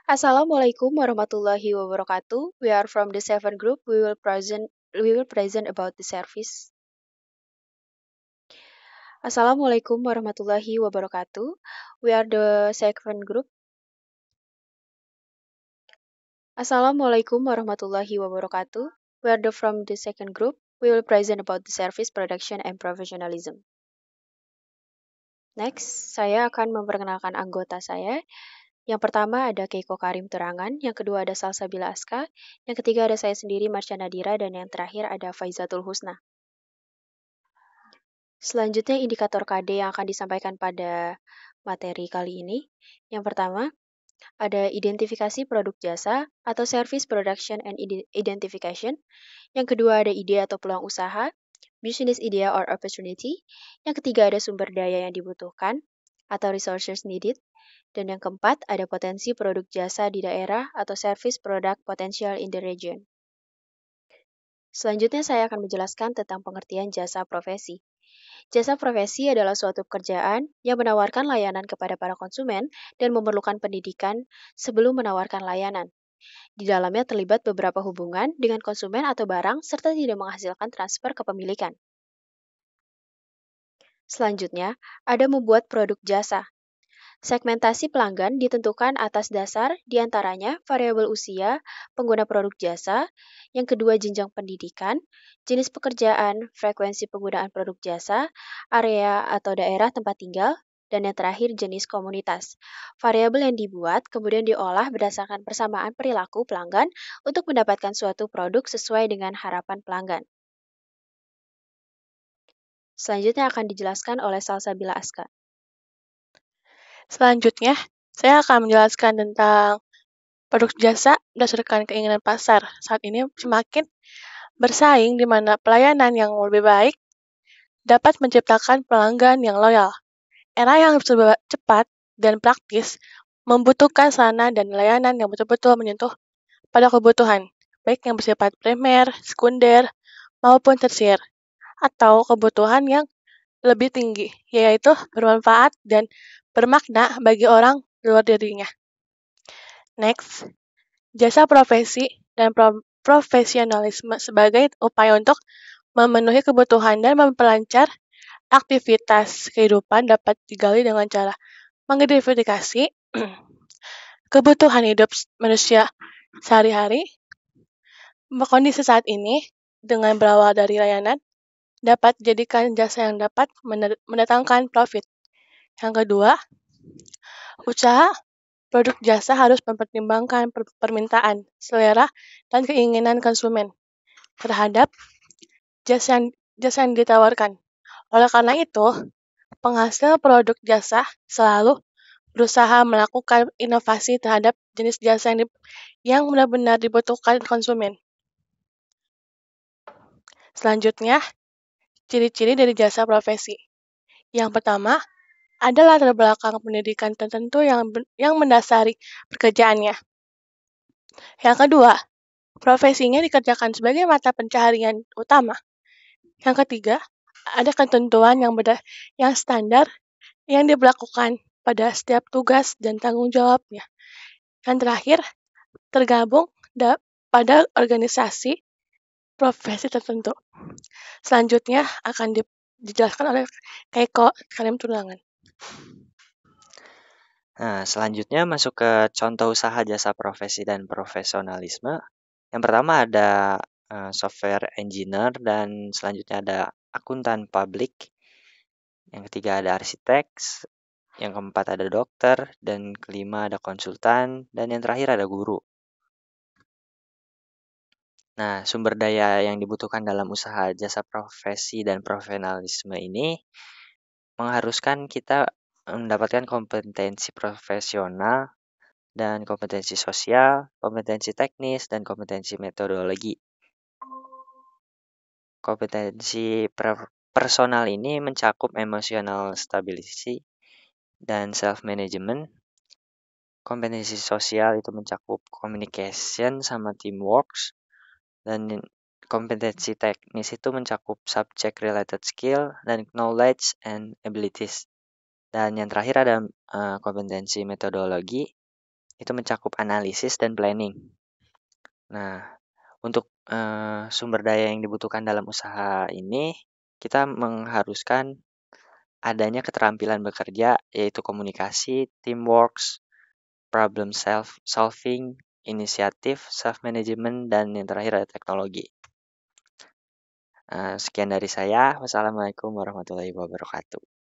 Assalamualaikum warahmatullahi wabarakatuh. We are from the seven group. We will present about the service. Assalamualaikum warahmatullahi wabarakatuh. We are the second group. Assalamualaikum warahmatullahi wabarakatuh. We are from the second group. We will present about the service production and professionalism. Next, saya akan memperkenalkan anggota saya. Yang pertama ada Keiko Karim Turangan, yang kedua ada Salsabila Aska, yang ketiga ada saya sendiri Marsha Nadira, dan yang terakhir ada Faizatul Husna. Selanjutnya indikator KD yang akan disampaikan pada materi kali ini. Yang pertama, ada identifikasi produk jasa atau service production and identification. Yang kedua ada ide atau peluang usaha, business idea or opportunity. Yang ketiga ada sumber daya yang dibutuhkan atau resources needed. Dan yang keempat ada potensi produk jasa di daerah atau service product potential in the region. Selanjutnya saya akan menjelaskan tentang pengertian jasa profesi. Jasa profesi adalah suatu pekerjaan yang menawarkan layanan kepada para konsumen dan memerlukan pendidikan sebelum menawarkan layanan. Di dalamnya terlibat beberapa hubungan dengan konsumen atau barang serta tidak menghasilkan transfer kepemilikan. Selanjutnya, ada membuat produk jasa. Segmentasi pelanggan ditentukan atas dasar diantaranya variabel usia pengguna produk jasa, yang kedua jenjang pendidikan, jenis pekerjaan, frekuensi penggunaan produk jasa, area atau daerah tempat tinggal, dan yang terakhir jenis komunitas. Variabel yang dibuat kemudian diolah berdasarkan persamaan perilaku pelanggan untuk mendapatkan suatu produk sesuai dengan harapan pelanggan. Selanjutnya akan dijelaskan oleh Salsabila Aska. Selanjutnya, saya akan menjelaskan tentang produk jasa berdasarkan keinginan pasar. Saat ini semakin bersaing di mana pelayanan yang lebih baik dapat menciptakan pelanggan yang loyal. Era yang serba cepat dan praktis membutuhkan sarana dan layanan yang betul-betul menyentuh pada kebutuhan, baik yang bersifat primer, sekunder, maupun tersier, atau kebutuhan yang lebih tinggi, yaitu bermanfaat dan bermakna bagi orang luar dirinya. Next, jasa profesi dan profesionalisme sebagai upaya untuk memenuhi kebutuhan dan memperlancar aktivitas kehidupan dapat digali dengan cara mengidentifikasi kebutuhan hidup manusia sehari-hari. Kondisi saat ini dengan berawal dari layanan dapat dijadikan jasa yang dapat mendatangkan profit. Yang kedua, usaha produk jasa harus mempertimbangkan permintaan, selera, dan keinginan konsumen terhadap jasa yang ditawarkan. Oleh karena itu, penghasil produk jasa selalu berusaha melakukan inovasi terhadap jenis jasa yang benar-benar dibutuhkan konsumen. Selanjutnya, ciri-ciri dari jasa profesi. Yang pertama, ada latar belakang pendidikan tertentu yang mendasari pekerjaannya. Yang kedua, profesinya dikerjakan sebagai mata pencaharian utama. Yang ketiga, ada ketentuan yang standar yang diberlakukan pada setiap tugas dan tanggung jawabnya. Yang terakhir, tergabung pada organisasi profesi tertentu. Selanjutnya akan dijelaskan oleh Keiko Karim Turangan. Nah, selanjutnya masuk ke contoh usaha jasa profesi dan profesionalisme. Yang pertama ada software engineer dan selanjutnya ada akuntan publik. Yang ketiga ada arsitek, yang keempat ada dokter, dan kelima ada konsultan, dan yang terakhir ada guru. Nah, sumber daya yang dibutuhkan dalam usaha jasa profesi dan profesionalisme ini mengharuskan kita mendapatkan kompetensi profesional dan kompetensi sosial, kompetensi teknis, dan kompetensi metodologi. Kompetensi personal ini mencakup emotional stability dan self-management. Kompetensi sosial itu mencakup communication sama teamwork. Dan kompetensi teknis itu mencakup subject-related skill dan knowledge and abilities. Dan yang terakhir ada kompetensi metodologi. itu mencakup analisis dan planning. Nah, untuk sumber daya yang dibutuhkan dalam usaha ini, kita mengharuskan adanya keterampilan bekerja, yaitu komunikasi, teamwork, problem solving, inisiatif, self-management, dan yang terakhir ada teknologi. Sekian dari saya. Wassalamualaikum warahmatullahi wabarakatuh.